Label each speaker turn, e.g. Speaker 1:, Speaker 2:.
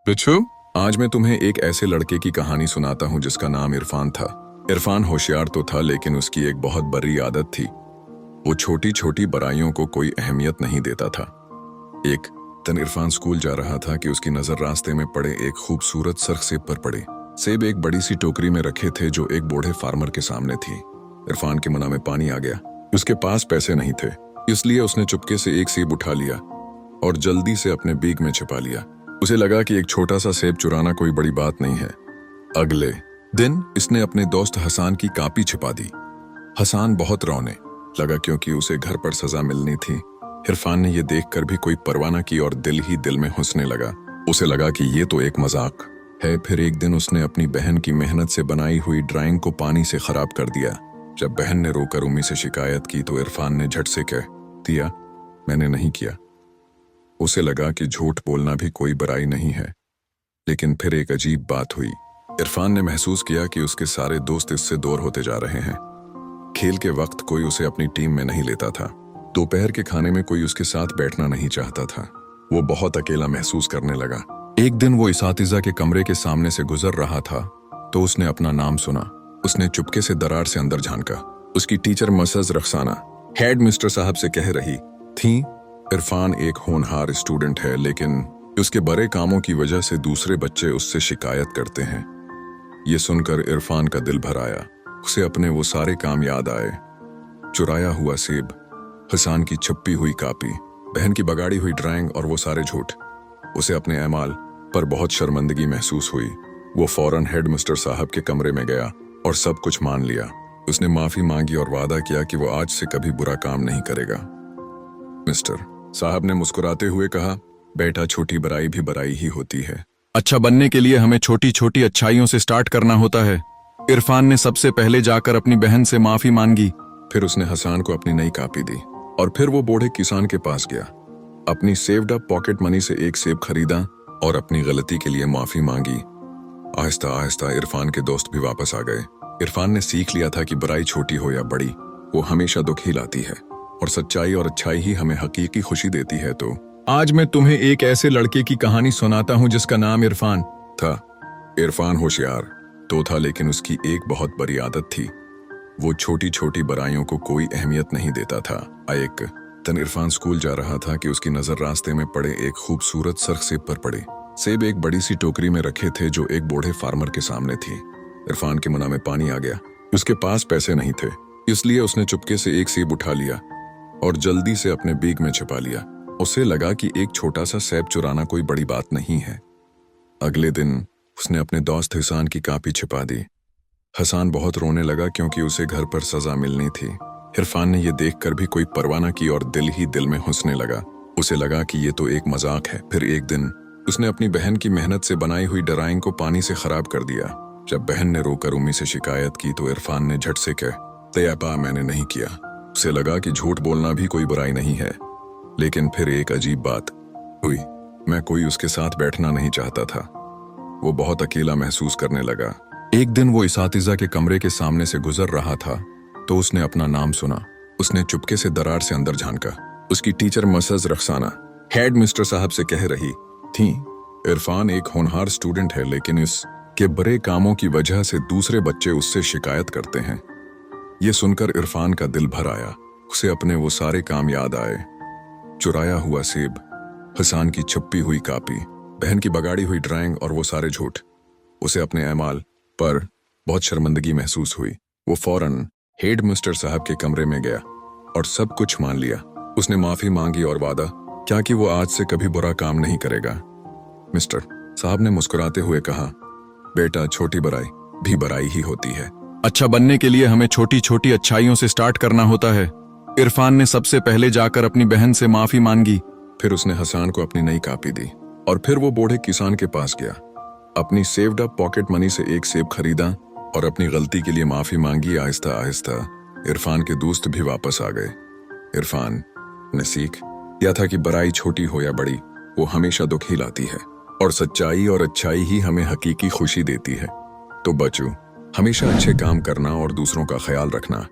Speaker 1: बिच्छू, आज मैं तुम्हें एक ऐसे लड़के की कहानी सुनाता हूँ जिसका नाम इरफान था। इरफान होशियार तो था, लेकिन उसकी एक बहुत बुरी आदत थी। वो छोटी छोटी बुराइयों को कोई अहमियत नहीं देता था। एक दिन इरफान स्कूल जा रहा था कि उसकी नजर रास्ते में पड़े एक खूबसूरत सर्ख सेब पर पड़ी। सेब एक बड़ी सी टोकरी में रखे थे जो एक बूढ़े फार्मर के सामने थी। इरफान के मुंह में पानी आ गया। उसके पास पैसे नहीं थे, इसलिए उसने चुपके से एक सेब उठा लिया और जल्दी से अपने बैग में छिपा लिया। उसे लगा कि एक छोटा सा सेब चुराना कोई बड़ी बात नहीं है। अगले दिन इसने अपने दोस्त हसन की कॉपी छिपा दी। हसन बहुत रोने लगा क्योंकि उसे घर पर सजा मिलनी थी। इरफान ने यह देखकर भी कोई परवाह न की और दिल ही दिल में हंसने लगा। उसे लगा कि ये तो एक मजाक है। फिर एक दिन उसने अपनी बहन की मेहनत से बनाई हुई ड्राइंग को पानी से खराब कर दिया। जब बहन ने रोकर उम्मी से शिकायत की तो इरफान ने झट से कह दिया, मैंने नहीं किया। उसे लगा कि झूठ बोलना भी कोई बुराई नहीं है। लेकिन फिर एक अजीब बात हुई। इरफान ने महसूस किया कि उसके सारे दोस्त इससे दूर होते जा रहे हैं। खेल के वक्त कोई उसे अपनी टीम में नहीं लेता था। दोपहर के खाने में कोई उसके साथ बैठना नहीं चाहता था। वो बहुत अकेला महसूस करने लगा। एक दिन वो इसातिज़ा के कमरे के सामने से गुजर रहा था तो उसने अपना नाम सुना। उसने चुपके से दरार से अंदर झांका। उसकी टीचर मिसेस रखसाना हेड मिस्टर साहब से कह रही थी, इरफान एक होनहार स्टूडेंट है, लेकिन उसके बड़े कामों की वजह से दूसरे बच्चे उससे शिकायत करते हैं। ये सुनकर इरफान का दिल भर आया। उसे अपने वो सारे काम याद आए। चुराया हुआ सेब, हसन की छपी हुई कॉपी, बहन की बगाड़ी हुई ड्राइंग और वो सारे झूठ। उसे अपने अमाल पर बहुत शर्मिंदगी महसूस हुई। वो फौरन हेड मिस्टर साहब के कमरे में गया और सब कुछ मान लिया। उसने माफी मांगी और वादा किया कि वो आज से कभी बुरा काम नहीं करेगा। मिस्टर साहब ने मुस्कुराते हुए कहा, बेटा, छोटी बुराई भी बुराई ही होती है।
Speaker 2: अच्छा बनने के लिए हमें छोटी छोटी अच्छाइयों से स्टार्ट करना होता है। इरफान ने सबसे पहले जाकर अपनी बहन से माफी मांगी।
Speaker 1: फिर उसने हसन को अपनी नई कॉपी दी और फिर वो बूढ़े किसान के पास गया। अपनी सेव्ड अप पॉकेट मनी से एक सेब खरीदा और अपनी गलती के लिए माफी मांगी। आहिस्ता आहिस्ता इरफान के दोस्त भी वापस आ गए। इरफान ने सीख लिया था कि बुराई छोटी हो या बड़ी, वो हमेशा दुख ही लाती है और सच्चाई और अच्छाई ही हमें हकीकी खुशी देती है। तो
Speaker 2: आज मैं तुम्हें एक ऐसे लड़के की कहानी सुनाता हूँ जिसका नाम इरफान
Speaker 1: था। इरफान होशियार तो था, लेकिन उसकी एक बहुत बड़ी आदत थी। वो छोटी छोटी बुराइयों को कोई अहमियत नहीं देता था। एक दिन इरफान स्कूल जा रहा था कि उसकी नजर रास्ते में पड़े एक खूबसूरत सर्ख सेब पर पड़ी। सेब एक बड़ी सी टोकरी में रखे थे जो एक बूढ़े फार्मर के सामने थी। इरफान के मुंह में पानी आ गया। उसके पास पैसे नहीं थे, इसलिए उसने चुपके से एक सेब उठा लिया और जल्दी से अपने बैग में छिपा लिया। उसे लगा कि एक छोटा सा सेब चुराना कोई बड़ी बात नहीं है। अगले दिन उसने अपने दोस्त हसन की कॉपी छिपा दी। हसन बहुत रोने लगा क्योंकि उसे घर पर सजा मिलनी थी। इरफान ने यह देखकर भी कोई परवाह न की और दिल ही दिल में हंसने लगा। उसे लगा कि ये तो एक मजाक है। फिर एक दिन उसने अपनी बहन की मेहनत से बनाई हुई ड्राइंग को पानी से खराब कर दिया। जब बहन ने रोकर उम्मी से शिकायत की तो इरफान ने झट से कह दिया, मैंने नहीं किया। उसे लगा कि झूठ बोलना भी कोई बुराई नहीं है। लेकिन फिर एक अजीब बात हुई। मैं कोई उसके साथ बैठना नहीं चाहता था। वो बहुत अकेला महसूस करने लगा। एक दिन वो इसातिज़ा के कमरे के सामने से गुजर रहा था तो उसने अपना नाम सुना। उसने चुपके से दरार से अंदर झांका। उसकी टीचर मिसेस रखसाना हेड मिस्टर साहब से कह रही थी, इरफान एक होनहार स्टूडेंट है, लेकिन इसके बुरे कामों की वजह से दूसरे बच्चे उससे शिकायत करते हैं। ये सुनकर इरफान का दिल भर आया। उसे अपने वो सारे काम याद आए। चुराया हुआ सेब, हसन की छपी हुई कॉपी, बहन की बगाड़ी हुई ड्राइंग और वो सारे झूठ। उसे अपने अमाल पर बहुत शर्मिंदगी महसूस हुई। वो फौरन हेड मिस्टर साहब के कमरे में गया और सब कुछ मान लिया। उसने माफी मांगी और वादा क्या कि वो आज से कभी बुरा काम नहीं करेगा। मिस्टर साहब ने मुस्कुराते हुए कहा, बेटा, छोटी बुराई भी बुराई ही होती है।
Speaker 2: अच्छा बनने के लिए हमें छोटी छोटी अच्छाइयों से स्टार्ट करना होता है। इरफान ने सबसे पहले जाकर अपनी बहन से माफी मांगी।
Speaker 1: फिर उसने हसन को अपनी नई कॉपी दी और फिर वो बूढ़े किसान के पास गया। अपनी सेव्ड अप पॉकेट मनी से एक सेब खरीदा और अपनी गलती के लिए माफी मांगी। आहिस्ता आहिस्ता इरफान के दोस्त भी वापस आ गए। इरफान ने सीख लिया था कि बुराई छोटी हो या बड़ी, वो हमेशा दुख ही लाती है और सच्चाई और अच्छाई ही हमें हकीकी खुशी देती है। तो बच्चों, हमेशा अच्छे काम करना और दूसरों का ख्याल रखना